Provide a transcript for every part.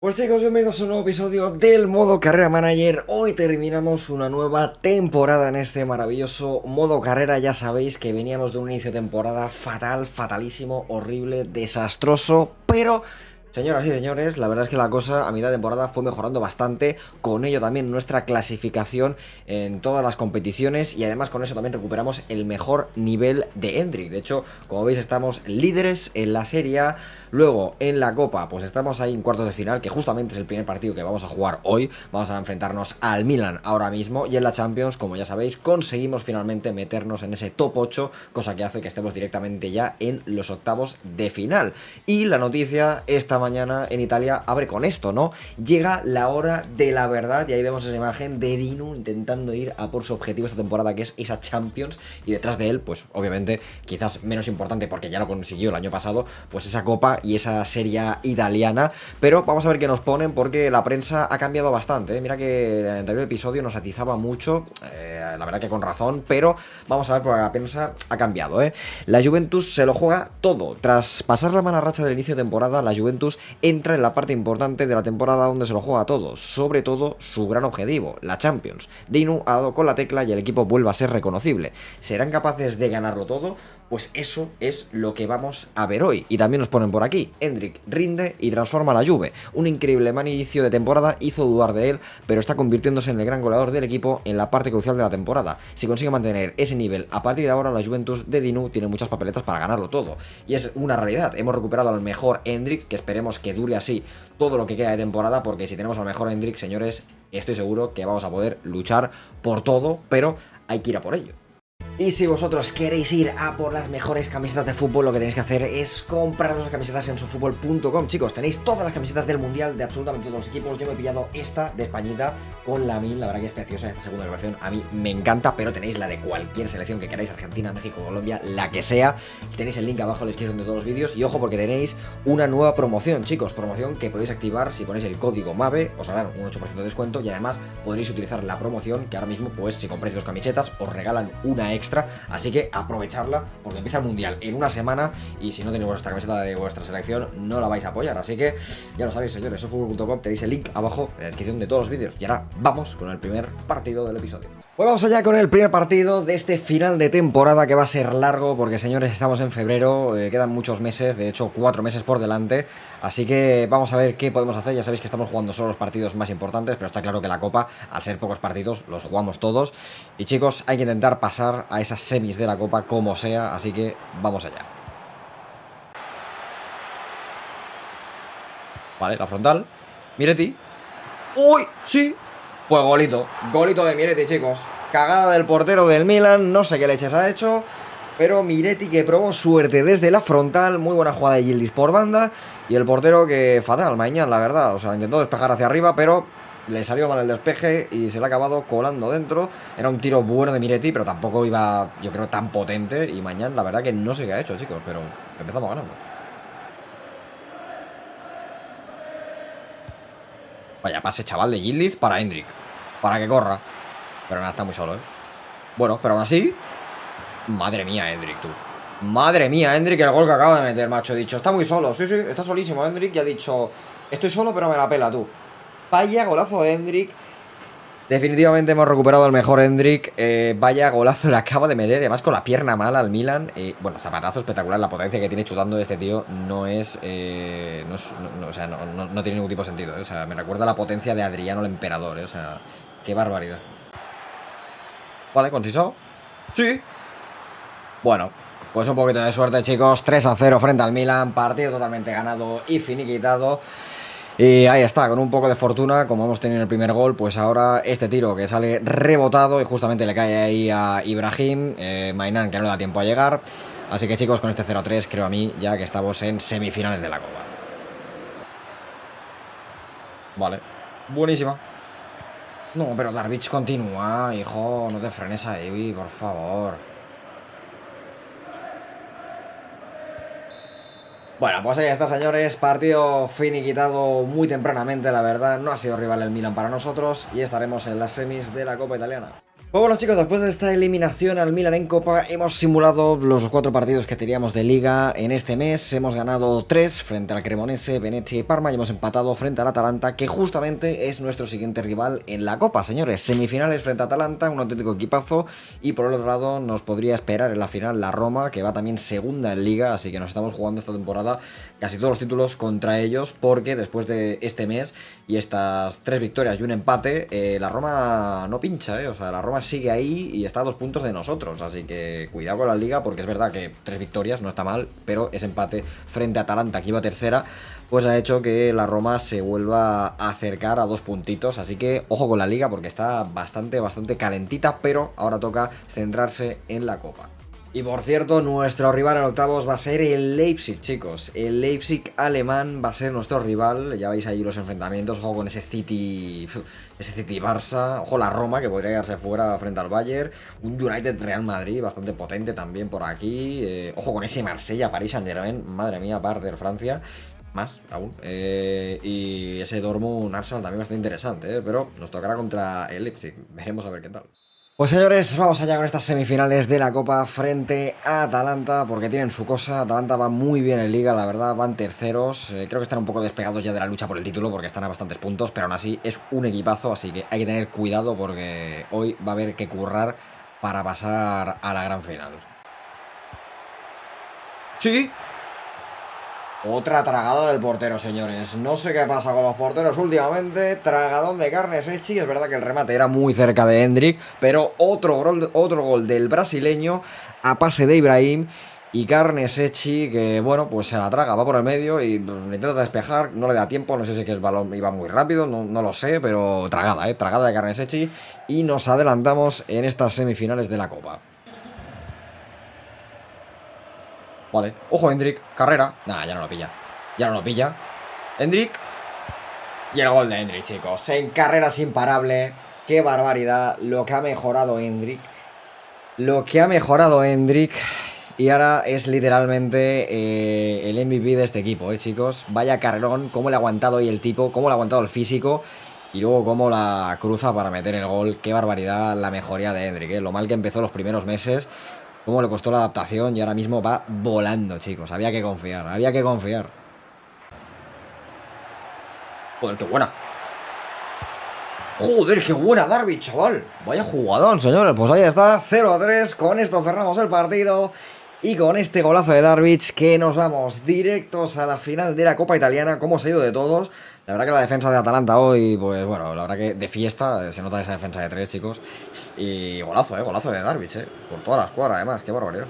Pues chicos, bienvenidos a un nuevo episodio del modo carrera manager. Hoy terminamos una nueva temporada en este maravilloso modo carrera. Ya sabéis que veníamos de un inicio de temporada fatal, fatalísimo, horrible, desastroso, pero señoras y señores, la verdad es que la cosa a mitad de temporada fue mejorando bastante, con ello también nuestra clasificación en todas las competiciones y además con eso también recuperamos el mejor nivel de Hendrik. De hecho, como veis estamos líderes en la Serie A. Luego en la Copa pues estamos ahí en cuartos de final, que justamente es el primer partido que vamos a jugar hoy. Vamos a enfrentarnos al Milan ahora mismo, y en la Champions, como ya sabéis, conseguimos finalmente meternos en ese top 8, cosa que hace que estemos directamente ya en los octavos de final. Y la noticia esta mañana en Italia abre con esto, ¿no? Llega la hora de la verdad, y ahí vemos esa imagen de Dinu intentando ir a por su objetivo esta temporada, que es esa Champions, y detrás de él, pues obviamente, quizás menos importante porque ya lo consiguió el año pasado, pues esa Copa y esa Serie italiana. Pero vamos a ver qué nos ponen, porque la prensa ha cambiado bastante, ¿eh? Mira que en el anterior episodio nos atizaba mucho, la verdad que con razón, pero vamos a ver, porque la prensa ha cambiado, ¿eh? La Juventus se lo juega todo. Tras pasar la mala racha del inicio de temporada, la Juventus entra en la parte importante de la temporada donde se lo juega todo, sobre todo su gran objetivo, la Champions. Dinu ha dado con la tecla y el equipo vuelve a ser reconocible. ¿Serán capaces de ganarlo todo? Pues eso es lo que vamos a ver hoy. Y también nos ponen por aquí: Hendrik rinde y transforma a la Juve. Un increíble mal inicio de temporada hizo dudar de él, pero está convirtiéndose en el gran goleador del equipo en la parte crucial de la temporada. Si consigue mantener ese nivel a partir de ahora, la Juventus de Dinu tiene muchas papeletas para ganarlo todo. Y es una realidad, hemos recuperado al mejor Hendrik, que esperemos que dure así todo lo que queda de temporada, porque si tenemos al mejor Hendrik, señores, estoy seguro que vamos a poder luchar por todo, pero hay que ir a por ello. Y si vosotros queréis ir a por las mejores camisetas de fútbol, lo que tenéis que hacer es comprar las camisetas en sofutbol.com. Chicos, tenéis todas las camisetas del mundial de absolutamente todos los equipos. Yo me he pillado esta de Españita con la la verdad que es preciosa esta segunda versión. A mí me encanta, pero tenéis la de cualquier selección que queráis: Argentina, México, Colombia, la que sea. Tenéis el link abajo en la descripción de todos los vídeos. Y ojo, porque tenéis una nueva promoción, chicos. Promoción que podéis activar si ponéis el código MAVE. Os harán un 8% de descuento, y además podréis utilizar la promoción, que ahora mismo, pues si compráis dos camisetas, os regalan una extra. Así que aprovecharla, porque empieza el mundial en una semana, y si no tenéis vuestra camiseta de vuestra selección, no la vais a apoyar. Así que ya lo sabéis, señores, sofutbol.com, tenéis el link abajo en la descripción de todos los vídeos. Y ahora vamos con el primer partido del episodio. Pues vamos allá con el primer partido de este final de temporada, que va a ser largo, porque señores, estamos en febrero, quedan muchos meses, de hecho 4 meses por delante, así que vamos a ver qué podemos hacer. Ya sabéis que estamos jugando solo los partidos más importantes, pero está claro que la Copa, al ser pocos partidos, los jugamos todos, y chicos, hay que intentar pasar a esas semis de la Copa como sea, así que vamos allá. Vale, la frontal, Miretti. ¡Uy! ¡Sí! Pues golito, golito de Miretti, chicos. Cagada del portero del Milan, no sé qué leches ha hecho, pero Miretti que probó suerte desde la frontal. Muy buena jugada de Yildiz por banda, y el portero que fatal, Mañán, la verdad. O sea, intentó despejar hacia arriba, pero le salió mal el despeje y se le ha acabado colando dentro. Era un tiro bueno de Miretti, pero tampoco iba, yo creo, tan potente. Y Mañán, la verdad que no sé qué ha hecho, chicos, pero empezamos ganando. Vaya pase, chaval, de Yildiz para Hendrik, para que corra. Pero nada, está muy solo, ¿eh? Bueno, pero aún así, madre mía, Hendrik, tú. Madre mía, Hendrik, el gol que acaba de meter, macho. He dicho, está muy solo. Sí, sí, está solísimo Hendrik, y ha dicho, estoy solo, pero me la pela, tú. Vaya golazo de Hendrik. Definitivamente hemos recuperado al mejor Hendrik. Vaya golazo le acaba de meter, además con la pierna mala al Milan. Bueno, zapatazo espectacular. La potencia que tiene chutando este tío no es... o sea, no tiene ningún tipo de sentido, ¿eh? O sea, me recuerda a la potencia de Adriano el Emperador, ¿eh? O sea, qué barbaridad. Vale, conciso. Sí. Bueno, pues un poquito de suerte, chicos. 3-0 frente al Milan. Partido totalmente ganado y finiquitado. Y ahí está, con un poco de fortuna, como hemos tenido en el primer gol, pues ahora este tiro que sale rebotado y justamente le cae ahí a Ibrahim, Maignan, que no le da tiempo a llegar. Así que, chicos, con este 0-3 creo a mí ya que estamos en semifinales de la Copa. Vale, buenísima. No, pero Darvic continúa, hijo, no te frenes ahí, por favor. Bueno, pues ahí está, señores. Partido finiquitado muy tempranamente, la verdad. No ha sido rival el Milan para nosotros, y estaremos en las semis de la Copa Italiana. Pues bueno chicos, después de esta eliminación al Milan en Copa, hemos simulado los 4 partidos que teníamos de Liga en este mes. Hemos ganado 3 frente al Cremonese, Venezia y Parma y hemos empatado frente al Atalanta, que justamente es nuestro siguiente rival en la Copa, señores. Semifinales frente a Atalanta, un auténtico equipazo, y por el otro lado nos podría esperar en la final la Roma, que va también segunda en Liga, así que nos estamos jugando esta temporada casi todos los títulos contra ellos, porque después de este mes y estas 3 victorias y un empate, la Roma no pincha, o sea, la Roma sigue ahí y está a 2 puntos de nosotros, así que cuidado con la Liga, porque es verdad que 3 victorias no está mal, pero ese empate frente a Atalanta, que iba tercera, pues ha hecho que la Roma se vuelva a acercar a 2 puntitos, así que ojo con la Liga porque está bastante calentita, pero ahora toca centrarse en la Copa. Y por cierto, nuestro rival en octavos va a ser el Leipzig, chicos. El Leipzig alemán va a ser nuestro rival. Ya veis ahí los enfrentamientos. Ojo con ese City Barça. Ojo la Roma, que podría quedarse fuera frente al Bayern. Un United Real Madrid bastante potente también por aquí. Ojo con ese Marsella París Saint-Germain. Madre mía, Barder Francia. Más aún. Y ese Dortmund Arsenal también bastante interesante, pero nos tocará contra el Leipzig. Veremos a ver qué tal. Pues señores, vamos allá con estas semifinales de la Copa frente a Atalanta, porque tienen su cosa. Atalanta va muy bien en Liga, la verdad, van terceros. Creo que están un poco despegados ya de la lucha por el título, porque están a bastantes puntos, pero aún así es un equipazo, así que hay que tener cuidado porque hoy va a haber que currar para pasar a la gran final. Sí. Otra tragada del portero, señores. No sé qué pasa con los porteros últimamente. Tragadón de Carnesecchi. Es verdad que el remate era muy cerca de Endrick, pero otro gol del brasileño a pase de Ibrahim. Y Carnesecchi, que bueno, pues se la traga, va por el medio y intenta despejar. No le da tiempo, no sé si es que el balón iba muy rápido, no lo sé, pero tragada, tragada de Carnesecchi. Y nos adelantamos en estas semifinales de la Copa. Vale, ojo Endrick, carrera. Nah, ya no lo pilla. Ya no lo pilla. Endrick. Y el gol de Endrick, chicos. En carreras imparable. Qué barbaridad. Lo que ha mejorado Endrick. Lo que ha mejorado Endrick. Y ahora es literalmente el MVP de este equipo, chicos. Vaya carrerón. Cómo le ha aguantado hoy el tipo. Cómo le ha aguantado el físico. Y luego cómo la cruza para meter el gol. Qué barbaridad la mejoría de Endrick, Lo mal que empezó los primeros meses. Cómo le costó la adaptación y ahora mismo va volando, chicos. Había que confiar, había que confiar. Joder, qué buena. Joder, qué buena Darby, chaval. Vaya jugador, señores. Pues ahí está, 0-3. Con esto cerramos el partido. Y con este golazo de Darwich que nos vamos directos a la final de la Copa Italiana. ¿Cómo se ha ido de todos? La verdad que la defensa de Atalanta hoy, pues bueno, la verdad que de fiesta. Se nota esa defensa de 3, chicos. Y golazo de Darwich, por toda la escuadra, además, qué barbaridad.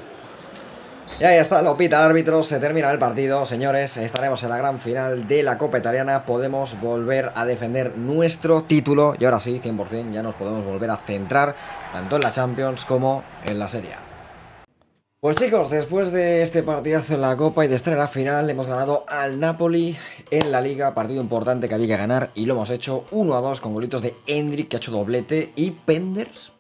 Y ahí está, lo pita el árbitro, se termina el partido, señores. Estaremos en la gran final de la Copa Italiana. Podemos volver a defender nuestro título. Y ahora sí, 100%, ya nos podemos volver a centrar tanto en la Champions como en la Serie A. Pues chicos, después de este partidazo en la Copa y de estar en la final, hemos ganado al Napoli en la Liga, partido importante que había que ganar y lo hemos hecho 1-2 con golitos de Endrick, que ha hecho doblete, y Penders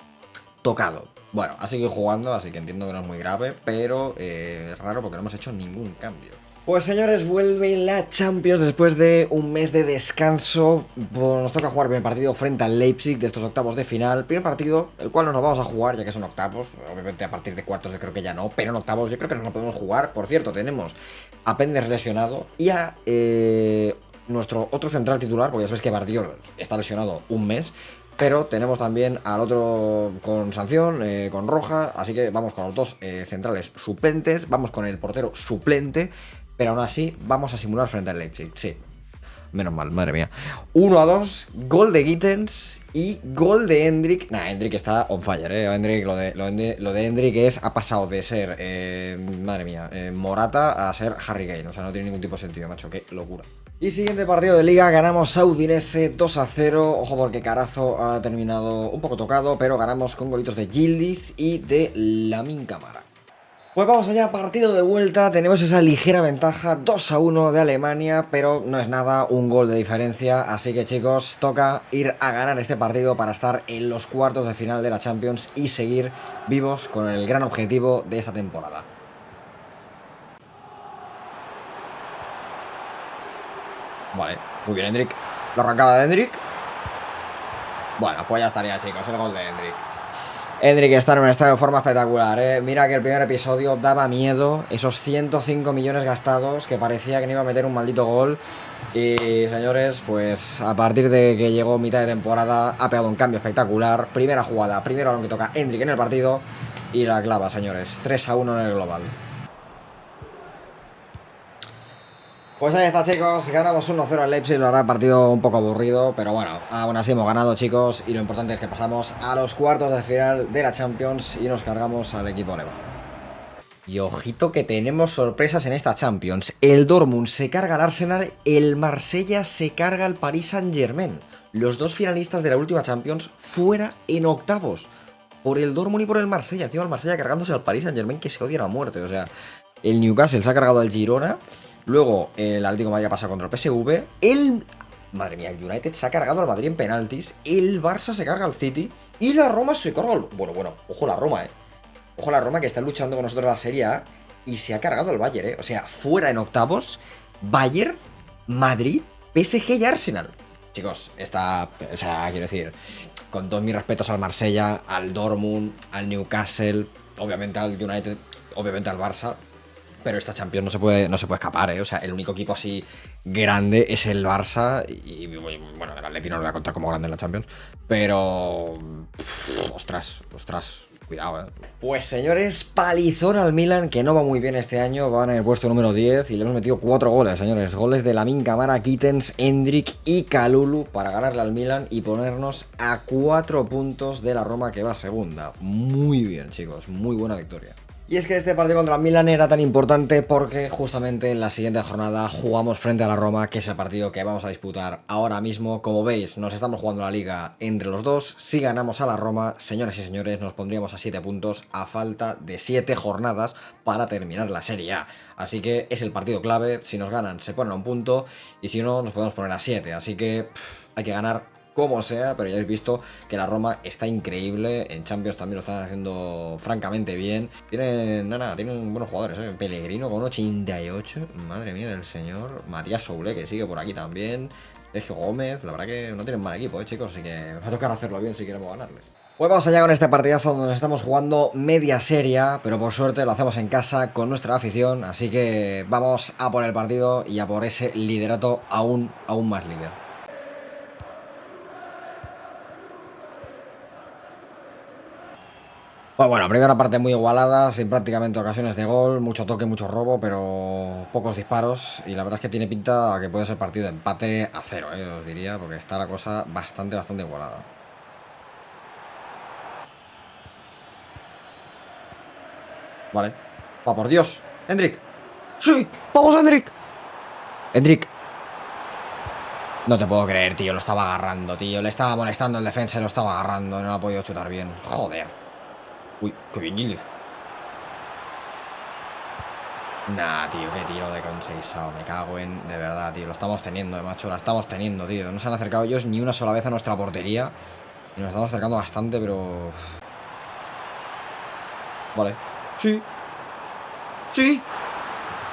tocado. Bueno, ha seguido jugando, así que entiendo que no es muy grave, pero es raro porque no hemos hecho ningún cambio. Pues señores, vuelve la Champions después de un mes de descanso. Pues nos toca jugar el primer partido frente al Leipzig de estos octavos de final. Primer partido, el cual no nos vamos a jugar ya que son octavos. Obviamente a partir de cuartos yo creo que ya no, pero en octavos yo creo que no nos podemos jugar. Por cierto, tenemos a Penders lesionado y a nuestro otro central titular, porque ya sabéis que Bardiol está lesionado un mes. Pero tenemos también al otro con sanción, con roja. Así que vamos con los dos centrales suplentes. Vamos con el portero suplente. Pero aún así vamos a simular frente al Leipzig. Sí, menos mal, madre mía. 1-2, gol de Gittens y gol de Endrick. Nah, Endrick está on fire, Endrick, lo de Endrick ha pasado de ser, madre mía, Morata a ser Harry Kane. O sea, no tiene ningún tipo de sentido, macho, qué locura. Y siguiente partido de Liga, ganamos a Udinese 2-0. Ojo porque Carazo ha terminado un poco tocado, pero ganamos con golitos de Yildiz y de Lamine Camara. Pues vamos allá, partido de vuelta, tenemos esa ligera ventaja, 2-1 de Alemania, pero no es nada, un gol de diferencia, así que chicos, toca ir a ganar este partido para estar en los cuartos de final de la Champions y seguir vivos con el gran objetivo de esta temporada. Vale, muy bien Endrick, la arrancada de Endrick. Bueno, pues ya estaría chicos, el gol de Endrick. Endrick está en un estado de forma espectacular, ¿eh? Mira que el primer episodio daba miedo, esos 105 millones gastados, que parecía que no iba a meter un maldito gol. Y señores, pues a partir de que llegó mitad de temporada ha pegado un cambio espectacular. Primera jugada, primero balón que toca Endrick en el partido y la clava, señores. 3-1 en el global. Pues ahí está, chicos, ganamos 1-0 al Leipzig, la verdad, partido un poco aburrido, pero bueno, aún así hemos ganado, chicos, y lo importante es que pasamos a los cuartos de final de la Champions y nos cargamos al equipo alemán. Y ojito que tenemos sorpresas en esta Champions. El Dortmund se carga al Arsenal, el Marsella se carga al Paris Saint-Germain. Los dos finalistas de la última Champions fuera en octavos. Por el Dortmund y por el Marsella. Encima el Marsella cargándose al Paris Saint-Germain, que se odian a muerte. O sea, el Newcastle se ha cargado al Girona. Luego el Atlético de Madrid ha pasado contra el PSV. Madre mía, el United se ha cargado al Madrid en penaltis. El Barça se carga al City. Y la Roma se carga al... Bueno, ojo la Roma, Ojo la Roma, que está luchando con nosotros en la Serie A. Y se ha cargado el Bayern, O sea, fuera en octavos. Bayern, Madrid, PSG y Arsenal. Chicos, o sea, quiero decir, con todos mis respetos al Marsella, al Dortmund, al Newcastle, obviamente al United, obviamente al Barça. Pero esta Champions no se puede escapar, O sea, el único equipo así grande es el Barça. Y bueno, el Atleti no lo voy a contar como grande en la Champions. Pero... ostras. Cuidado, Pues señores, palizón al Milan, que no va muy bien este año. Van en el puesto número 10 y le hemos metido 4 goles, señores. Goles de Lamine Camara, Kittens, Endrick y Kalulu para ganarle al Milan y ponernos a 4 puntos de la Roma, que va segunda. Muy bien, chicos, muy buena victoria. Y es que este partido contra el Milan era tan importante porque justamente en la siguiente jornada jugamos frente a la Roma, que es el partido que vamos a disputar ahora mismo. Como veis, nos estamos jugando la liga entre los dos. Si ganamos a la Roma, señoras y señores, nos pondríamos a 7 puntos a falta de 7 jornadas para terminar la Serie A. Así que es el partido clave. Si nos ganan, se ponen a un punto, y si no, nos podemos poner a 7. Así que hay que ganar como sea, pero ya habéis visto que la Roma está increíble. En Champions también lo están haciendo francamente bien. Tienen buenos jugadores, Pellegrino con 88, madre mía del señor. Matías Soule, que sigue por aquí también. Sergio Gómez, la verdad que no tienen mal equipo, chicos, así que va a tocar hacerlo bien si queremos ganarles. Pues vamos allá con este partidazo donde nos estamos jugando media serie, pero por suerte lo hacemos en casa con nuestra afición, así que vamos a por el partido y a por ese liderato aún más líder. Pues bueno, primera parte muy igualada, sin prácticamente ocasiones de gol, mucho toque, mucho robo, pero pocos disparos. Y la verdad es que tiene pinta que puede ser partido de empate a 0, os diría, porque está la cosa bastante igualada. Vale. ¡Va por Dios! ¡Endrick! ¡Sí! ¡Vamos, Endrick! ¡Endrick! No te puedo creer, tío, lo estaba agarrando, tío. Le estaba molestando el defensa y lo estaba agarrando, no lo ha podido chutar bien. Joder. Uy, qué bien Gilles. Nah, tío, qué tiro de Conceição. Me cago en... De verdad, tío. Lo estamos teniendo, macho. La estamos teniendo, tío. No se han acercado ellos ni una sola vez a nuestra portería. Y nos estamos acercando bastante, pero... Vale. Sí. Sí.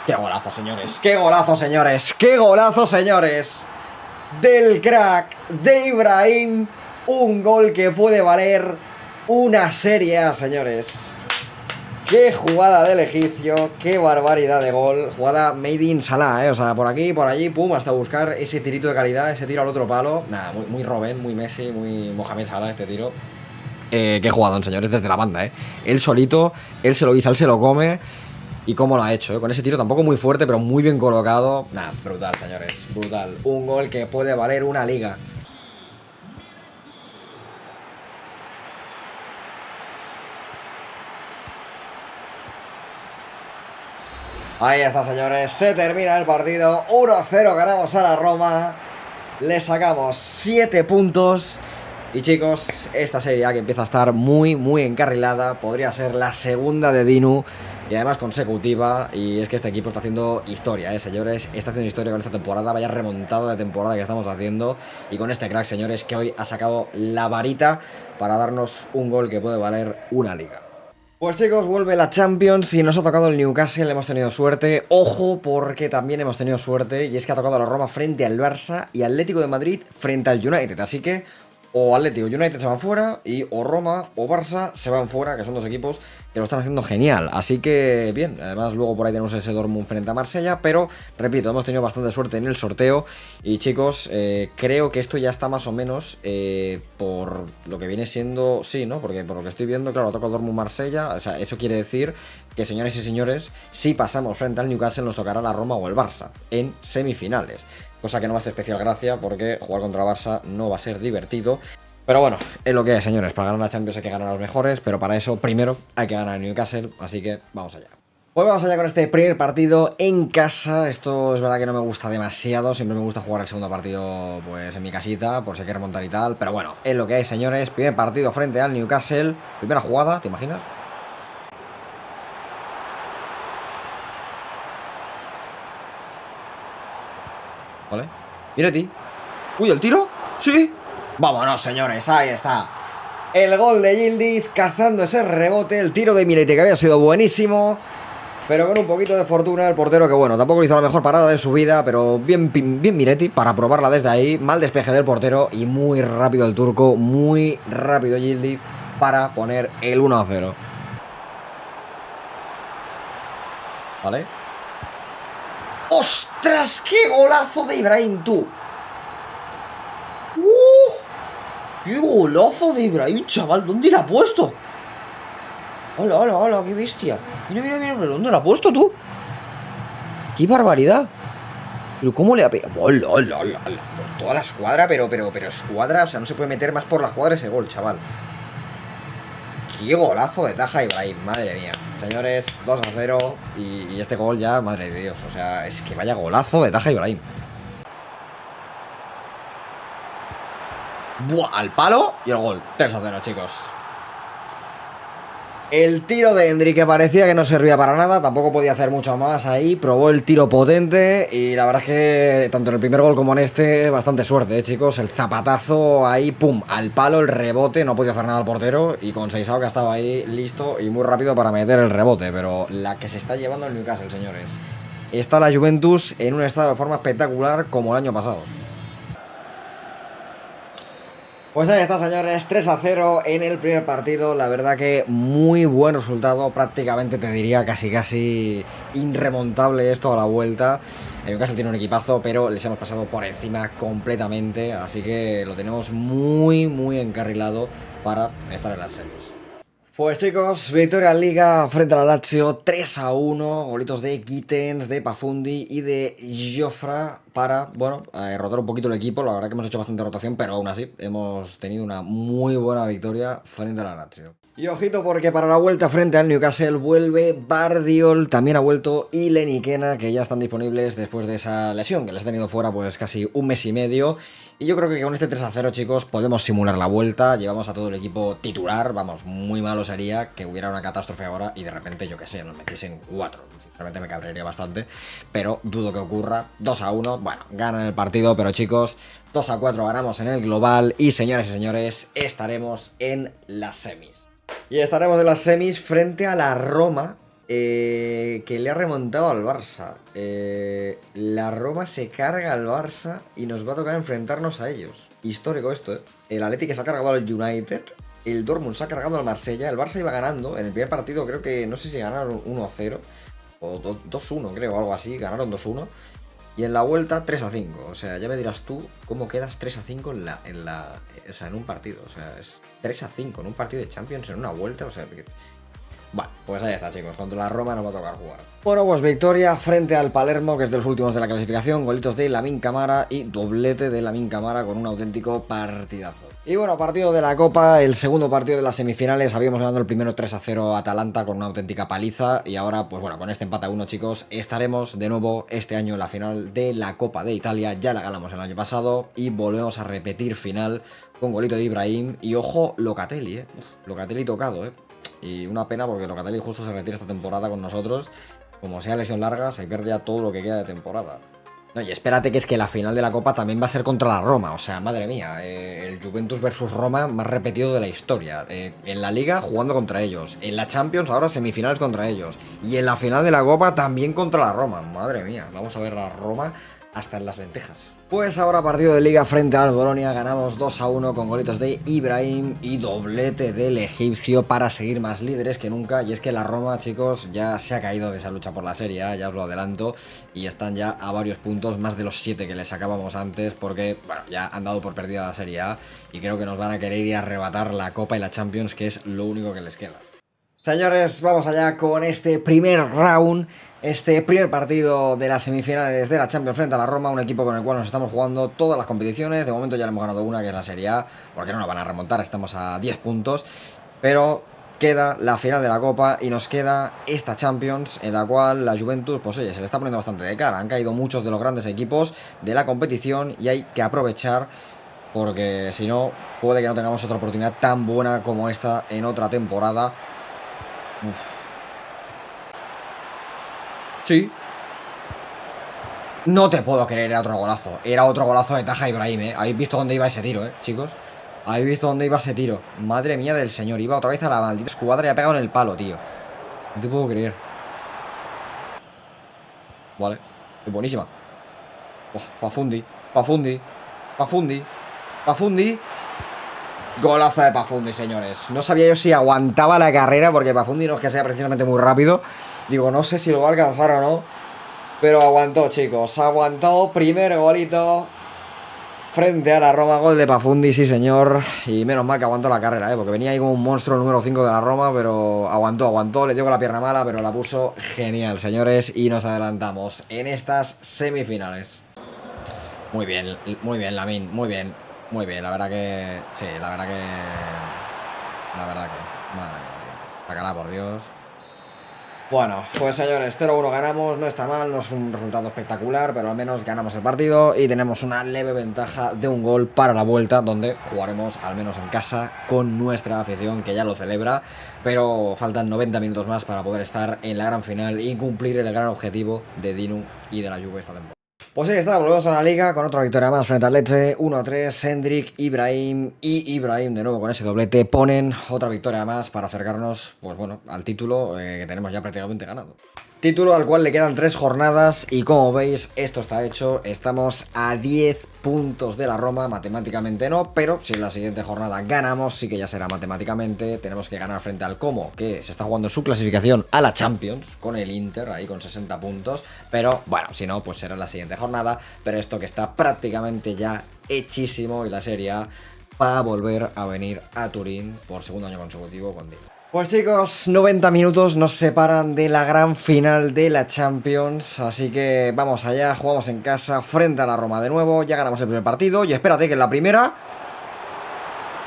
¡Qué golazo, señores! ¡Qué golazo, señores! ¡Qué golazo, señores! Del crack de Ibrahim. Un gol que puede valer una Serie A, señores. Qué jugada del egipcio, qué barbaridad de gol. Jugada made in Salah, O sea, por aquí, por allí, pum, hasta buscar ese tirito de calidad, ese tiro al otro palo. Nada, muy Robben, muy Messi, muy Mohamed Salah este tiro. Qué jugadón, señores, desde la banda, Él solito, él se lo guisa, él se lo come. Y cómo lo ha hecho, Con ese tiro tampoco muy fuerte, pero muy bien colocado. Nada, brutal, señores, brutal. Un gol que puede valer una liga. Ahí está, señores, se termina el partido, 1-0, ganamos a la Roma, le sacamos 7 puntos. Y chicos, esta Serie A que empieza a estar muy encarrilada, podría ser la segunda de Dinu y además consecutiva. Y es que este equipo está haciendo historia, señores, está haciendo historia con esta temporada, vaya remontada de temporada que estamos haciendo. Y con este crack, señores, que hoy ha sacado la varita para darnos un gol que puede valer una liga. Pues chicos, vuelve la Champions y nos ha tocado el Newcastle, hemos tenido suerte. Ojo, porque también hemos tenido suerte, y es que ha tocado a la Roma frente al Barça y Atlético de Madrid frente al United. Así que, o Atleti o United se van fuera y o Roma o Barça se van fuera, que son dos equipos que lo están haciendo genial. Así que bien, además luego por ahí tenemos ese Dortmund frente a Marsella, pero repito, hemos tenido bastante suerte en el sorteo y chicos, creo que esto ya está más o menos por lo que viene siendo, sí, ¿no? Porque por lo que estoy viendo, claro, toca Dortmund-Marsella, o sea, eso quiere decir que, señores y señores, si pasamos frente al Newcastle nos tocará la Roma o el Barça en semifinales. Cosa que no me hace especial gracia porque jugar contra Barça no va a ser divertido. Pero bueno, es lo que es, señores. Para ganar la Champions hay que ganar a los mejores, pero para eso primero hay que ganar el Newcastle, así que vamos allá. Pues vamos allá con este primer partido en casa. Esto es verdad que no me gusta demasiado, siempre me gusta jugar el segundo partido pues en mi casita, por si hay que remontar y tal. Pero bueno, es lo que es, señores. Primer partido frente al Newcastle. Primera jugada, ¿te imaginas? Vale. Mira a ti. Uy, ¿el tiro? Sí. Vámonos, señores, ahí está. El gol de Yildiz cazando ese rebote. El tiro de Miretti que había sido buenísimo, pero con un poquito de fortuna el portero, que bueno, tampoco hizo la mejor parada de su vida, pero bien Miretti para probarla desde ahí. Mal despeje del portero y muy rápido el turco, muy rápido Yildiz para poner el 1-0. Vale. ¡Ostras! ¡Qué golazo de Ibrahim, tú! ¡Qué golazo de Ibrahim, chaval! ¿Dónde la ha puesto? ¡Hola, hola, hola! ¡Qué bestia! Mira, mira, mira, ¿pero dónde la ha puesto, tú? ¡Qué barbaridad! ¿Pero cómo le ha pegado? ¡Hola, hola, hola! Por toda la escuadra, pero escuadra, o sea, no se puede meter más por la escuadra ese gol, chaval. ¡Qué golazo de Taja Ibrahim! Madre mía. Señores, 2-0 y este gol ya, madre de Dios, o sea, es que vaya golazo de Taja Ibrahim. ¡Buah! Al palo y el gol. 3-0, chicos. El tiro de Endrick, que parecía que no servía para nada, tampoco podía hacer mucho más ahí, probó el tiro potente y la verdad es que tanto en el primer gol como en este, bastante suerte, chicos. El zapatazo ahí, pum, al palo, el rebote, no podía hacer nada al portero y con Seisao que estaba ahí listo y muy rápido para meter el rebote, pero la que se está llevando el Newcastle, señores. Está la Juventus en un estado de forma espectacular como el año pasado. Pues ahí está, señores, 3-0 en el primer partido. La verdad que muy buen resultado, prácticamente te diría casi irremontable esto a la vuelta. El Newcastle tiene un equipazo, pero les hemos pasado por encima completamente, así que lo tenemos muy encarrilado para estar en las semis. Pues chicos, victoria en Liga frente a la Lazio, 3-1, golitos de Gittens, de Pafundi y de Jofra para, bueno, rotar un poquito el equipo. La verdad que hemos hecho bastante rotación, pero aún así hemos tenido una muy buena victoria frente a la Lazio. Y ojito porque para la vuelta frente al Newcastle vuelve Bardiol, también ha vuelto Ileni Kena, que ya están disponibles después de esa lesión que les ha tenido fuera pues casi un mes y medio. Y yo creo que con este 3-0, chicos, podemos simular la vuelta. Llevamos a todo el equipo titular, vamos, muy malo sería que hubiera una catástrofe ahora y de repente, yo que sé, nos metiesen 4. Sinceramente me cabrearía bastante, pero dudo que ocurra. 2-1, bueno, ganan el partido, pero chicos, 2-4 ganamos en el global y señores y señores, estaremos en las semis. Y estaremos en las semis frente a la Roma, que le ha remontado al Barça. La Roma se carga al Barça y nos va a tocar enfrentarnos a ellos. Histórico esto, ¿eh? El Atleti que se ha cargado al United, el Dortmund se ha cargado al Marsella, el Barça iba ganando. En el primer partido creo que, no sé si ganaron 1-0 o 2-1, creo, algo así, ganaron 2-1. Y en la vuelta 3-5, o sea, ya me dirás tú cómo quedas 3-5 o sea, en un partido, o sea, es 3-5 en un partido de Champions en una vuelta, o sea, bueno, pues ahí está, chicos, contra la Roma nos va a tocar jugar. Bueno, pues victoria frente al Palermo, que es de los últimos de la clasificación, golitos de Lamine Camara y doblete de Lamine Camara con un auténtico partidazo. Y bueno, partido de la Copa, el segundo partido de las semifinales, habíamos ganado el primero 3-0 a Atalanta con una auténtica paliza y ahora, pues bueno, con este empate a 1, chicos, estaremos de nuevo este año en la final de la Copa de Italia, ya la ganamos el año pasado y volvemos a repetir final con golito de Ibrahim y ojo, Locatelli, Locatelli tocado, y una pena porque Locatelli justo se retira esta temporada con nosotros, como sea lesión larga, se pierde ya todo lo que queda de temporada. No, y espérate que es que la final de la Copa también va a ser contra la Roma, o sea, madre mía, el Juventus versus Roma más repetido de la historia. En la Liga jugando contra ellos, en la Champions ahora semifinales contra ellos, y en la final de la Copa también contra la Roma, madre mía, vamos a ver a Roma hasta en las lentejas. Pues ahora partido de Liga frente al Bolonia, ganamos 2-1 con golitos de Ibrahim y doblete del egipcio para seguir más líderes que nunca. Y es que la Roma, chicos, ya se ha caído de esa lucha por la Serie A, ya os lo adelanto, y están ya a varios puntos, más de los 7 que les sacábamos antes, porque, bueno, ya han dado por perdida la Serie A y creo que nos van a querer ir a arrebatar la Copa y la Champions, que es lo único que les queda. Señores, vamos allá con este primer round, este primer partido de las semifinales de la Champions frente a la Roma, un equipo con el cual nos estamos jugando todas las competiciones. De momento ya le hemos ganado una, que es la Serie A, porque no nos van a remontar, estamos a 10 puntos, pero queda la final de la Copa y nos queda esta Champions, en la cual la Juventus, pues oye, se le está poniendo bastante de cara. Han caído muchos de los grandes equipos de la competición y hay que aprovechar, porque si no, puede que no tengamos otra oportunidad tan buena como esta en otra temporada. Uf. Sí. No te puedo creer, era otro golazo. Era otro golazo de Taja Ibrahim, ¿eh? ¿Habéis visto dónde iba ese tiro, chicos? ¿Habéis visto dónde iba ese tiro? Madre mía del señor. Iba otra vez a la maldita escuadra y ha pegado en el palo, tío. No te puedo creer. Vale. Es buenísima. Pafundi. Pafundi. Pafundi. Pafundi. Golazo de Pafundi, señores. No sabía yo si aguantaba la carrera, porque Pafundi no es que sea precisamente muy rápido. Digo, no sé si lo va a alcanzar o no, pero aguantó, chicos. Aguantó. Primer golito frente a la Roma. Gol de Pafundi, sí, señor. Y menos mal que aguantó la carrera, porque venía ahí como un monstruo número 5 de la Roma. Pero aguantó. Le dio con la pierna mala, pero la puso genial, señores. Y nos adelantamos en estas semifinales. Muy bien, Lamine, muy bien. Muy bien, la verdad que... Sí, la verdad que... Madre mía, tío. Sácala, por Dios. Bueno, pues señores, 0-1 ganamos. No está mal, no es un resultado espectacular, pero al menos ganamos el partido y tenemos una leve ventaja de un gol para la vuelta, donde jugaremos al menos en casa con nuestra afición, que ya lo celebra. Pero faltan 90 minutos más para poder estar en la gran final y cumplir el gran objetivo de Dinu y de la Juve esta temporada. Pues ahí está, volvemos a la liga con otra victoria más frente al Lecce, 1-3, Hendrik, Ibrahim y Ibrahim de nuevo con ese doblete ponen otra victoria más para acercarnos, pues bueno, al título que tenemos ya prácticamente ganado. Título al cual le quedan 3 jornadas y como veis esto está hecho, estamos a 10 puntos de la Roma, matemáticamente no, pero si en la siguiente jornada ganamos sí que ya será matemáticamente. Tenemos que ganar frente al Como, que se está jugando su clasificación a la Champions con el Inter ahí con 60 puntos, pero bueno, si no pues será en la siguiente jornada, pero esto que está prácticamente ya hechísimo y la Serie A va a volver a venir a Turín por segundo año consecutivo con Dino. Pues chicos, 90 minutos nos separan de la gran final de la Champions, así que vamos allá, jugamos en casa frente a la Roma de nuevo, ya ganamos el primer partido y espérate que en la primera...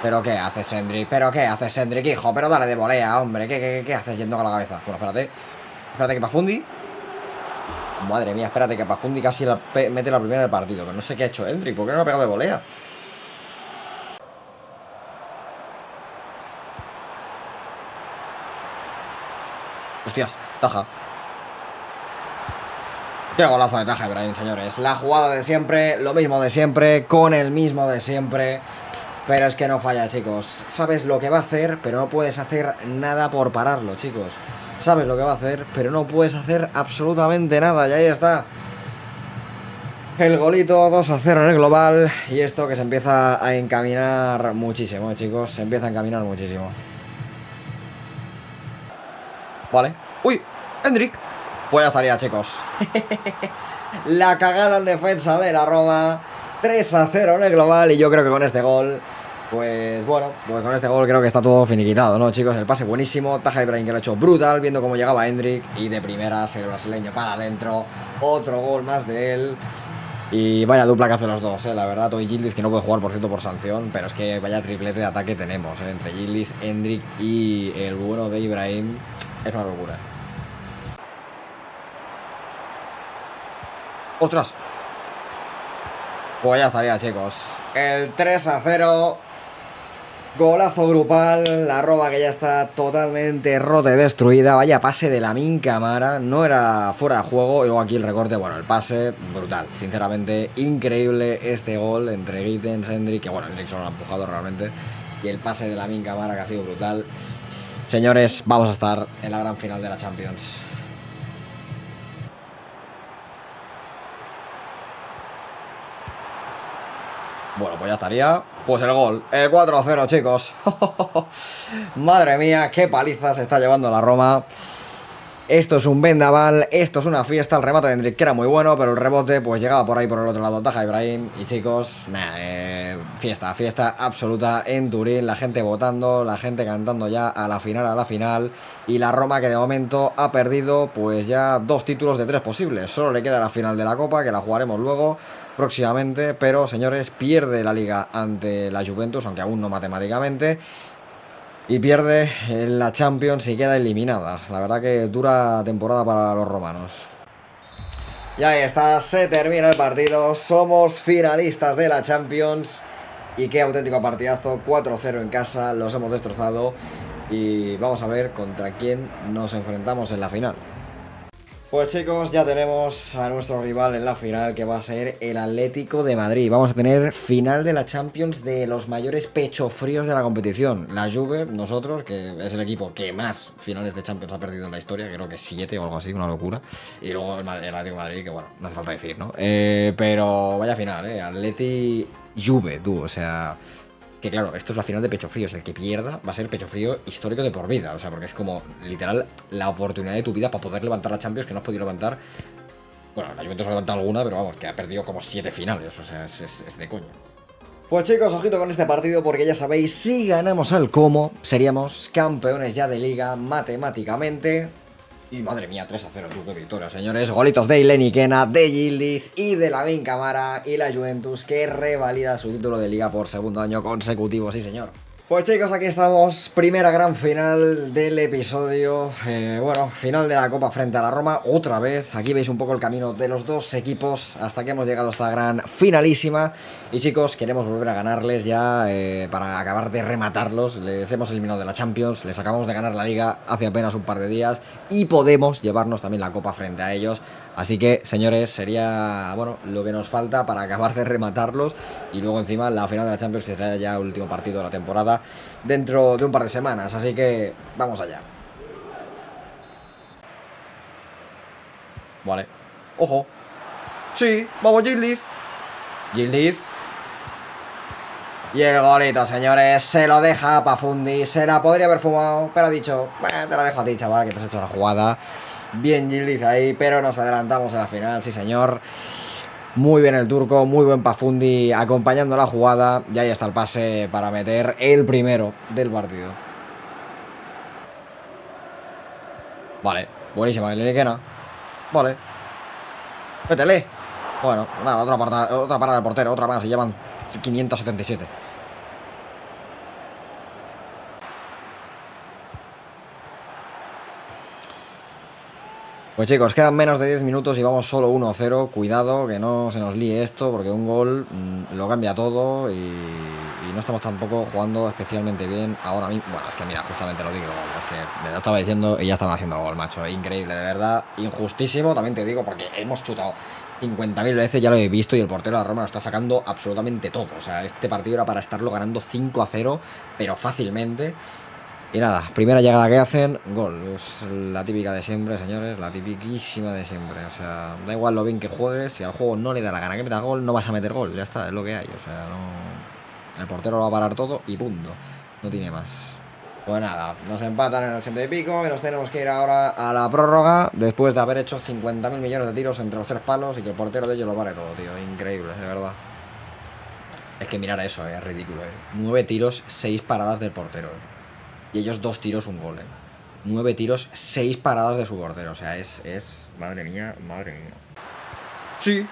¿Pero qué haces, Hendrik? ¿Pero qué haces, Hendrik, hijo? Pero dale de volea, hombre, ¿qué haces yendo con la cabeza? Bueno, espérate que Pafundi... Madre mía, espérate que Pafundi casi mete la primera del partido, que no sé qué ha hecho Hendrik, ¿por qué no lo ha pegado de volea? Hostias, Taja. Qué golazo de Taja, Ibrahim, señores. La jugada de siempre, lo mismo de siempre, con el mismo de siempre. Pero es que no falla, chicos. Sabes lo que va a hacer, pero no puedes hacer nada por pararlo, chicos. Sabes lo que va a hacer, pero no puedes hacer absolutamente nada. Y ahí está. El golito 2-0 en el global. Y esto que se empieza a encaminar muchísimo, chicos. Se empieza a encaminar muchísimo. Vale. ¡Uy! ¡Hendrik! Pues ya estaría, chicos. La cagada en defensa de la Roma. 3-0 en el global. Y yo creo que con este gol, pues bueno, pues con este gol creo que está todo finiquitado, ¿no, chicos? El pase buenísimo. Taja Ibrahim que lo ha hecho brutal, viendo cómo llegaba Hendrik. Y de primeras el brasileño para adentro. Otro gol más de él. Y vaya dupla que hace los dos, la verdad. Hoy Yildiz, que no puede jugar por cierto por sanción, pero es que vaya triplete de ataque tenemos, entre Yildiz, Hendrik y el bueno de Ibrahim. Es una locura. ¡Ostras! Pues ya estaría, chicos. El 3-0. Golazo grupal. La Roma que ya está totalmente rota y destruida. Vaya pase de Lamine Camara. No era fuera de juego. Y luego aquí el recorte. Bueno, el pase brutal. Sinceramente, increíble este gol entre Gittens, Hendrik. Que bueno, Hendrik solo lo ha empujado realmente. Y el pase de Lamine Camara que ha sido brutal. Señores, vamos a estar en la gran final de la Champions. Bueno, pues ya estaría. Pues el gol, el 4-0, chicos. Madre mía, qué paliza se está llevando la Roma. Esto es un vendaval, esto es una fiesta. El remate de Endrick, que era muy bueno, pero el rebote pues llegaba por ahí por el otro lado. Taja Ibrahim. Y chicos, fiesta, fiesta absoluta en Turín. La gente votando, la gente cantando ya a la final, a la final. Y la Roma, que de momento ha perdido pues ya 2 títulos de 3 posibles. Solo le queda la final de la Copa, que la jugaremos luego próximamente. Pero señores, pierde la Liga ante la Juventus, aunque aún no matemáticamente. Y pierde en la Champions y queda eliminada. La verdad que dura temporada para los romanos. Y ahí está, se termina el partido. Somos finalistas de la Champions. Y qué auténtico partidazo. 4-0 en casa, los hemos destrozado. Y vamos a ver contra quién nos enfrentamos en la final. Pues chicos, ya tenemos a nuestro rival en la final, que va a ser el Atlético de Madrid. Vamos a tener final de la Champions de los mayores pechofríos de la competición. La Juve, nosotros, que es el equipo que más finales de Champions ha perdido en la historia, creo que 7 o algo así, una locura. Y luego el Atlético de Madrid, que bueno, no hace falta decir, ¿no? Pero vaya final, Atleti Juve, tú, o sea... Que claro, esto es la final de pecho frío. El que pierda va a ser pecho frío histórico de por vida. O sea, porque es como, literal, la oportunidad de tu vida para poder levantar la Champions que no has podido levantar. Bueno, la Juventus ha levantado alguna, pero vamos, que ha perdido como 7 finales. O sea, es de coña. Pues chicos, ojito con este partido, porque ya sabéis, si ganamos al Como, seríamos campeones ya de liga matemáticamente. Y madre mía, 3-0, tú, qué victoria, señores. Golitos de Ileni Kena, de Yildiz y de Lamine Camara. Y la Juventus, que revalida su título de liga por segundo año consecutivo, sí señor. Pues chicos, aquí estamos, primera gran final del episodio, bueno, final de la Copa frente a la Roma, otra vez. Aquí veis un poco el camino de los dos equipos hasta que hemos llegado a esta gran finalísima. Y chicos, queremos volver a ganarles ya para acabar de rematarlos. Les hemos eliminado de la Champions, les acabamos de ganar la Liga hace apenas un par de días y podemos llevarnos también la Copa frente a ellos. Así que, señores, sería, bueno, lo que nos falta para acabar de rematarlos. Y luego encima la final de la Champions, que será ya el último partido de la temporada dentro de un par de semanas. Así que, vamos allá. Vale. ¡Ojo! ¡Sí! ¡Vamos, Yildiz! Yildiz. Y el golito, señores, se lo deja pa' Fundi. Se la podría haber fumado, pero ha dicho, te la dejo a ti, chaval, que te has hecho la jugada. Bien Yildiz ahí, pero nos adelantamos en la final, sí señor. Muy bien el turco, muy buen Pafundi acompañando la jugada. Y ahí está el pase para meter el primero del partido. Vale, buenísima, Leniquena. Vale. Métele. Bueno, nada, otra parada del portero, otra más. Y llevan 577. Pues chicos, quedan menos de 10 minutos y vamos solo 1-0. Cuidado, que no se nos líe esto, porque un gol lo cambia todo y no estamos tampoco jugando especialmente bien ahora mismo. Bueno, es que mira, justamente lo digo, es que me lo estaba diciendo y ya estaban haciendo gol, macho. Increíble, de verdad. Injustísimo, también te digo, porque hemos chutado 50.000 veces, ya lo he visto, y el portero de la Roma lo está sacando absolutamente todo. O sea, este partido era para estarlo ganando 5-0, pero fácilmente. Y nada, primera llegada que hacen, gol. Es la típica de siempre, señores, la tipiquísima de siempre. O sea, da igual lo bien que juegues, si al juego no le da la gana que meta gol, no vas a meter gol, ya está, es lo que hay. O sea, no... El portero lo va a parar todo y punto. No tiene más. Pues nada, nos empatan en el 80 y pico y nos tenemos que ir ahora a la prórroga después de haber hecho 50.000 millones de tiros entre los 3 palos y que el portero de ellos lo pare todo, tío. Increíble, de verdad. Es que mirar eso, es ridículo, 9 tiros, 6 paradas del portero, Y ellos 2 tiros, un gol, 9 tiros, 6 paradas de su portero. O sea, es... Madre mía, madre mía. Sí.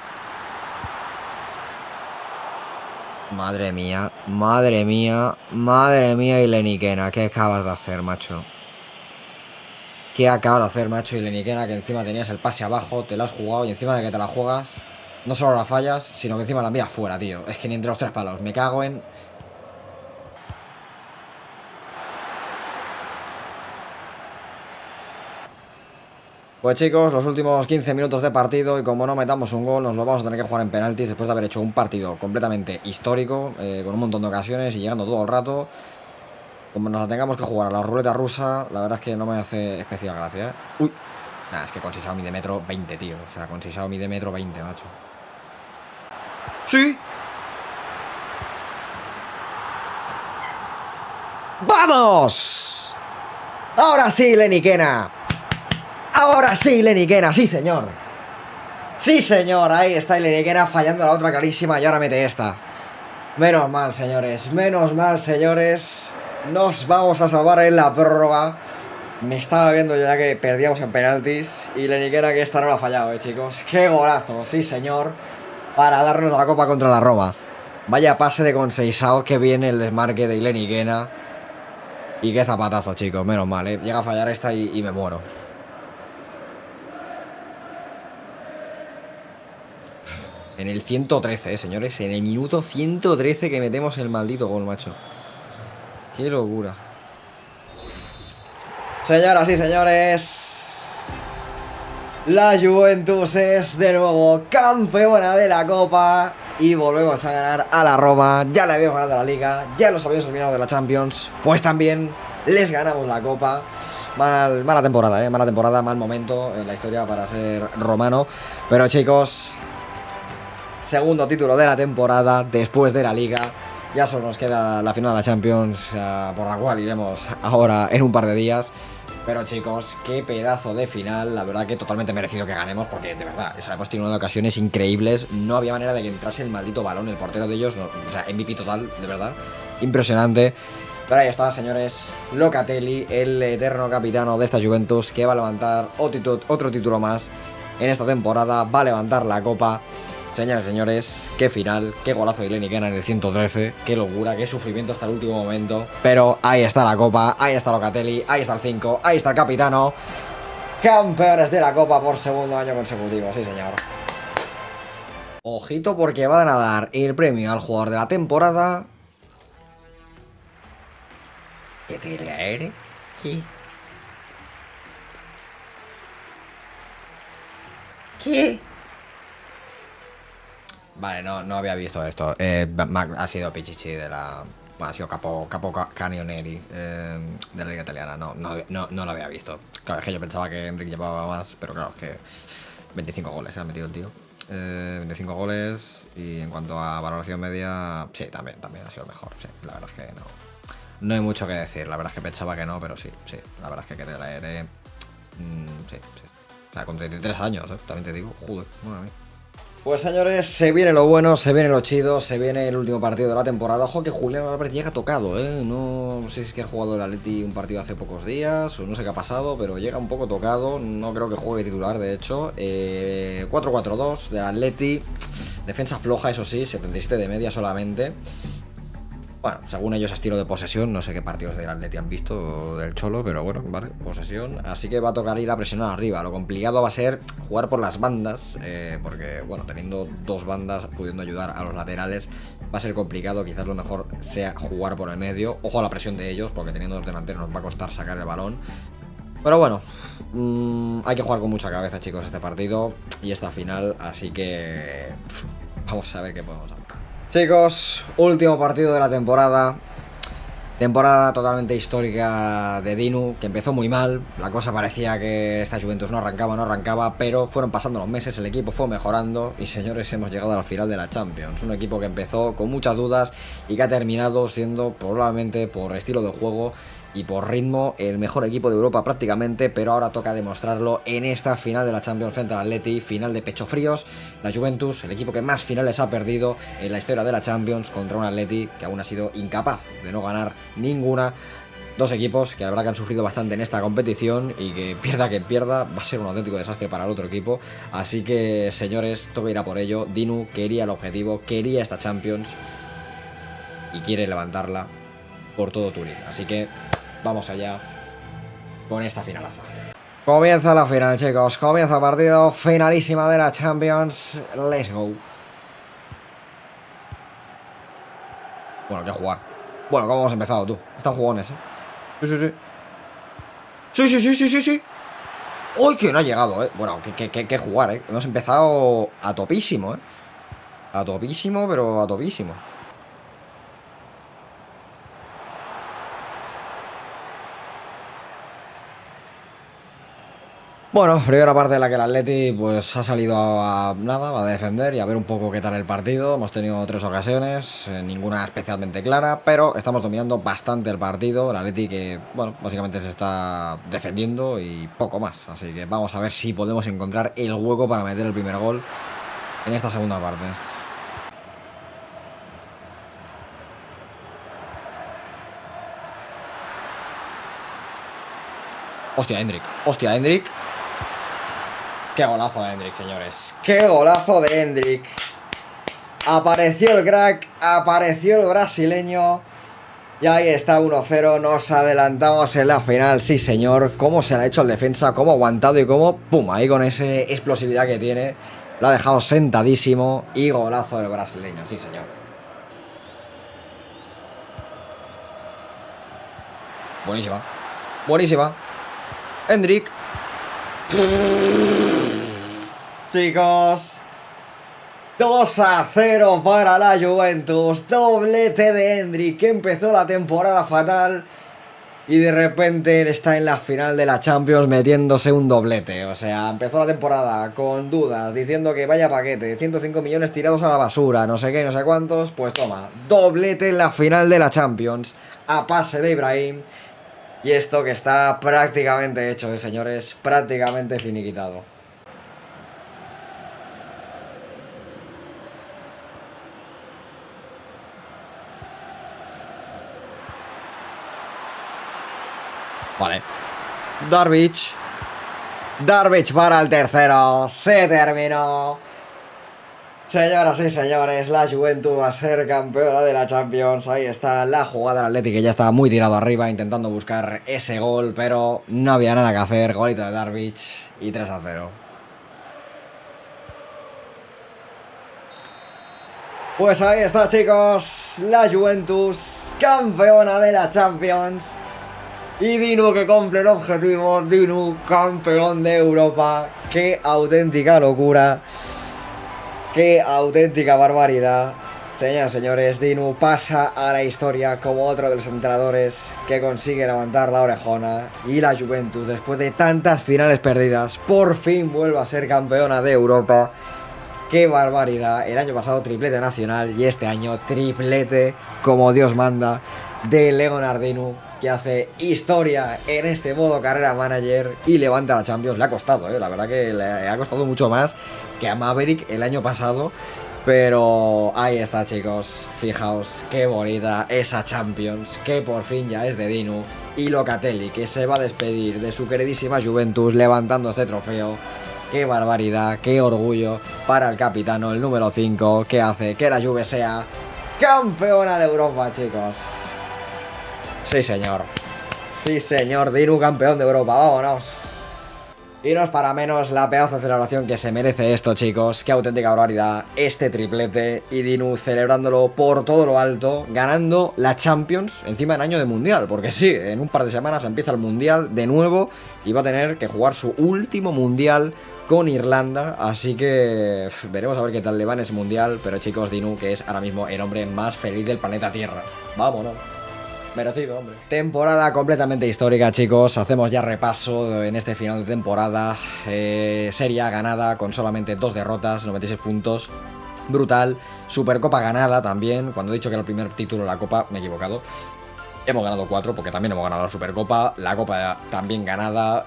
Madre mía, madre mía, madre mía, Ileni Kena. ¿Qué acabas de hacer, macho? ¿Qué acabas de hacer, macho, Ileni Kena? Que encima tenías el pase abajo, te lo has jugado y encima de que te la juegas, no solo la fallas, sino que encima la envías fuera, tío. Es que ni entre los 3 palos. Me cago en... Pues chicos, los últimos 15 minutos de partido y como no metamos un gol nos lo vamos a tener que jugar en penaltis después de haber hecho un partido completamente histórico, con un montón de ocasiones y llegando todo el rato. Como nos la tengamos que jugar a la ruleta rusa, la verdad es que no me hace especial gracia, Uy, nada, es que con Xiaomi de metro 20, tío. O sea, con Xiaomi de metro 20, macho. ¡Sí! ¡Vamos! Ahora sí, Leniquena. Ahora sí, Leniquena, sí señor. Sí señor, ahí está Leniquena fallando la otra clarísima y ahora mete esta. Menos mal, señores, menos mal, señores. Nos vamos a salvar en la prórroga. Me estaba viendo yo ya que perdíamos en penaltis. Y Leniquena que esta no la ha fallado, chicos. ¡Qué golazo! Sí, señor. Para darnos la copa contra la Roma. Vaya pase de Conceição que viene el desmarque de Leniquena. Y qué zapatazo, chicos. Menos mal, ¿eh? Llega a fallar esta y me muero. En el 113, señores. En el minuto 113 que metemos el maldito gol, macho. Qué locura. Señoras y señores, la Juventus es de nuevo campeona de la Copa y volvemos a ganar a la Roma. Ya le habíamos ganado la Liga, ya los habíamos eliminado de la Champions, pues también les ganamos la Copa. Mala temporada, mala temporada, mal momento en la historia para ser romano. Pero chicos, segundo título de la temporada después de la Liga. Ya solo nos queda la final de la Champions, por la cual iremos ahora en un par de días. Pero chicos, qué pedazo de final. La verdad que totalmente merecido que ganemos, porque de verdad, o sea, hemos tenido ocasiones increíbles. No había manera de que entrase el maldito balón, el portero de ellos, no, o sea, MVP total, de verdad. Impresionante. Pero ahí está, señores, Locatelli, el eterno capitano de esta Juventus, que va a levantar otro título más en esta temporada. Va a levantar la Copa. Señores, señores, qué final, qué golazo de Leniquena en el 113, qué locura, qué sufrimiento hasta el último momento. Pero ahí está la Copa, ahí está Locatelli, ahí está el 5, ahí está el capitano. Campeones de la Copa por segundo año consecutivo, sí señor. Ojito porque van a dar el premio al jugador de la temporada. ¿Qué tele aéreo? ¿Qué? ¿Qué? Vale, no había visto esto. Ha sido Pichichi de la... Bueno, ha sido Capo Canioneri de la Liga Italiana. No lo había visto. Claro, es que yo pensaba que Enrique llevaba más, pero claro, es que 25 goles se ha metido el tío. 25 goles y en cuanto a valoración media, sí, también ha sido el mejor. Sí, la verdad es que no hay mucho que decir. La verdad es que pensaba que no, pero sí. La verdad es que te la haré. Sí. O sea, con 33 años, también te digo. Joder, madre mía. Pues señores, se viene lo bueno, se viene lo chido, se viene el último partido de la temporada. Ojo que Julián Álvarez llega tocado, ¿eh? No sé si es que ha jugado el Atleti un partido hace pocos días o no sé qué ha pasado, pero llega un poco tocado. No creo que juegue titular, de hecho. 4-4-2 del Atleti. Defensa floja, eso sí, 77 de media solamente. Bueno, según ellos estilo de posesión, no sé qué partidos del Atleti han visto del Cholo, pero bueno, vale, posesión. Así que va a tocar ir a presionar arriba. Lo complicado va a ser jugar por las bandas, porque, bueno, teniendo dos bandas pudiendo ayudar a los laterales, va a ser complicado. Quizás lo mejor sea jugar por el medio. Ojo a la presión de ellos, porque teniendo dos delanteros nos va a costar sacar el balón. Pero bueno, hay que jugar con mucha cabeza, chicos, este partido y esta final, así que vamos a ver qué podemos hacer. Chicos, último partido de la temporada. Temporada totalmente histórica de Dinu, que empezó muy mal. La cosa parecía que esta Juventus no arrancaba, pero fueron pasando los meses, el equipo fue mejorando y señores, hemos llegado al final de la Champions. Un equipo que empezó con muchas dudas y que ha terminado siendo probablemente por estilo de juego y por ritmo el mejor equipo de Europa prácticamente, pero ahora toca demostrarlo en esta final de la Champions frente al Atleti, final de pecho fríos. La Juventus, el equipo que más finales ha perdido en la historia de la Champions, contra un Atleti que aún ha sido incapaz de no ganar ninguna. Dos equipos que la verdad que han sufrido bastante en esta competición y que pierda va a ser un auténtico desastre para el otro equipo. Así que señores, toca ir a por ello. Dinu quería el objetivo, quería esta Champions y quiere levantarla por todo Turín. Así que vamos allá con esta finalaza. Comienza la final, chicos. Comienza el partido. Finalísima de la Champions. Let's go. Bueno, qué jugar. Bueno, ¿cómo hemos empezado, tú? Están jugones, Sí. ¡Uy, que no ha llegado, Bueno, que jugar, Hemos empezado a topísimo, A topísimo, pero a topísimo. Bueno, primera parte de la que el Atleti pues ha salido a nada, a defender y a ver un poco qué tal el partido. Hemos tenido 3 ocasiones, ninguna especialmente clara, pero estamos dominando bastante el partido. El Atleti que, bueno, básicamente se está defendiendo y poco más. Así que vamos a ver si podemos encontrar el hueco para meter el primer gol en esta segunda parte. Hostia, Hendrik. Hostia, Hendrik. ¡Qué golazo de Hendrik, señores! ¡Qué golazo de Hendrik! Apareció el crack, apareció el brasileño. Y ahí está 1-0, nos adelantamos en la final. Sí, señor, cómo se le ha hecho al defensa, cómo ha aguantado y cómo, pum, ahí con esa explosividad que tiene. Lo ha dejado sentadísimo y golazo del brasileño, sí, señor. Buenísima, buenísima. Hendrik. Chicos, 2-0 para la Juventus. Doblete de Hendrik, que empezó la temporada fatal y de repente está en la final de la Champions metiéndose un doblete. O sea, empezó la temporada con dudas, diciendo que vaya paquete, 105 millones tirados a la basura, no sé qué, no sé cuántos. Pues toma, doblete en la final de la Champions, a pase de Ibrahim. Y esto que está prácticamente hecho, señores, prácticamente finiquitado. Vale. Darvic para el tercero. Se terminó. Señoras y señores, la Juventus va a ser campeona de la Champions. Ahí está la jugada del Atleti, que ya estaba muy tirado arriba intentando buscar ese gol, pero no había nada que hacer. Golito de Darvic y 3-0. Pues ahí está, chicos, la Juventus campeona de la Champions. Y Dinu que cumple el objetivo, Dinu campeón de Europa. Qué auténtica locura. Qué auténtica barbaridad. Señoras y señores, Dinu pasa a la historia como otro de los entrenadores que consigue levantar la orejona. Y la Juventus, después de tantas finales perdidas, por fin vuelve a ser campeona de Europa. ¡Qué barbaridad! El año pasado triplete nacional y este año triplete, como Dios manda, de Leonard Dinu, que hace historia en este modo carrera manager y levanta la Champions. Le ha costado, la verdad que le ha costado mucho más que a Maverick el año pasado. Pero ahí está, chicos. Fijaos qué bonita esa Champions, que por fin ya es de Dinu. Y Locatelli, que se va a despedir de su queridísima Juventus levantando este trofeo. Qué barbaridad, qué orgullo para el capitano, el número 5, que hace que la Juve sea campeona de Europa, chicos. Sí, señor. Sí, señor. Dinu campeón de Europa. Vámonos. Y no es para menos la pedazo de celebración que se merece esto, chicos. Qué auténtica barbaridad. Este triplete. Y Dinu celebrándolo por todo lo alto. Ganando la Champions encima en año de Mundial. Porque sí, en un par de semanas empieza el Mundial de nuevo. Y va a tener que jugar su último Mundial con Irlanda. Así que veremos a ver qué tal le va en ese Mundial. Pero chicos, Dinu, que es ahora mismo el hombre más feliz del planeta Tierra. Vámonos. Merecido, hombre. Temporada completamente histórica, chicos. Hacemos ya repaso en este final de temporada. Serie A ganada con solamente 2 derrotas, 96 puntos. Brutal. Supercopa ganada también. Cuando he dicho que era el primer título de la Copa, me he equivocado. Hemos ganado 4 porque también hemos ganado la Supercopa. La Copa también ganada.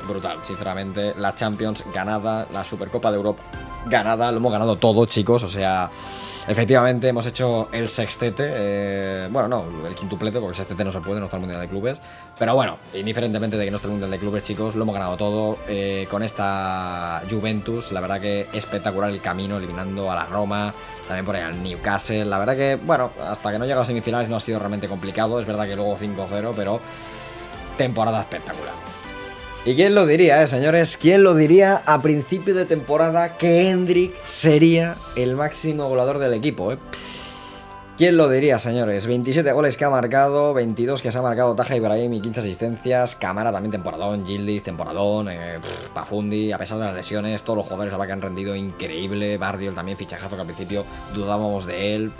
Brutal, sinceramente. La Champions ganada. La Supercopa de Europa ganada. Lo hemos ganado todo, chicos. O sea, efectivamente hemos hecho el sextete. Bueno, no, el quintuplete, porque el sextete no se puede, no está el Mundial de Clubes. Pero bueno, indiferentemente de que no esté el Mundial de Clubes, chicos, lo hemos ganado todo. Con esta Juventus, la verdad que espectacular el camino, eliminando a la Roma, también por ahí al Newcastle. La verdad que, bueno, hasta que no llega a semifinales no ha sido realmente complicado. Es verdad que luego 5-0, pero temporada espectacular. ¿Y quién lo diría, señores? ¿Quién lo diría a principio de temporada que Hendrik sería el máximo goleador del equipo, ¿Quién lo diría, señores? 27 goles que ha marcado, 22 que se ha marcado Taha Ibrahim y 15 asistencias. Camara también temporadón, Yildiz temporadón, Pafundi, a pesar de las lesiones, todos los jugadores que han rendido increíble. Bardiol también fichajazo, que al principio dudábamos de él.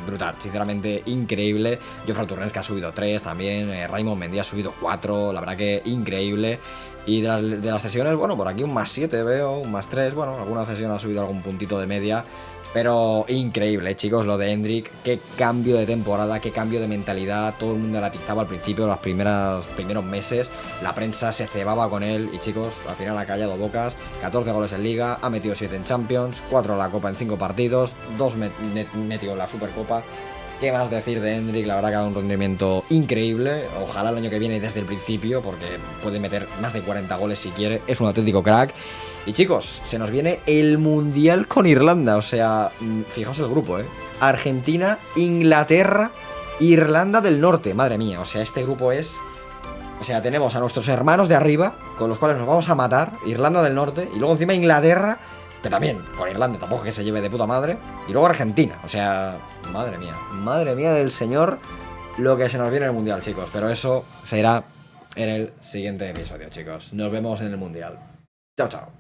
brutal, sinceramente increíble. Jofre Torrens que ha subido 3 también, Raymond Mendy ha subido 4, la verdad que increíble. Y de las cesiones, bueno, por aquí un +7 veo, un +3, bueno, alguna cesión ha subido algún puntito de media. Pero increíble, chicos, lo de Hendrick. Qué cambio de temporada, qué cambio de mentalidad. Todo el mundo la atizaba al principio, los primeros meses. La prensa se cebaba con él. Y chicos, al final ha callado bocas. 14 goles en Liga, ha metido 7 en Champions, 4 en la Copa en 5 partidos, 2 metió en la Supercopa. ¿Qué más decir de Hendrick? La verdad que ha dado un rendimiento increíble. Ojalá el año que viene desde el principio, porque puede meter más de 40 goles si quiere. Es un auténtico crack. Y chicos, se nos viene el Mundial con Irlanda. O sea, fijaos el grupo, Argentina, Inglaterra, Irlanda del Norte. Madre mía, o sea, este grupo es... O sea, tenemos a nuestros hermanos de arriba, con los cuales nos vamos a matar, Irlanda del Norte, y luego encima Inglaterra, que también, con Irlanda tampoco es que se lleve de puta madre, y luego Argentina. O sea, madre mía del señor, lo que se nos viene en el Mundial, chicos. Pero eso será en el siguiente episodio, chicos. Nos vemos en el Mundial. Chao, chao.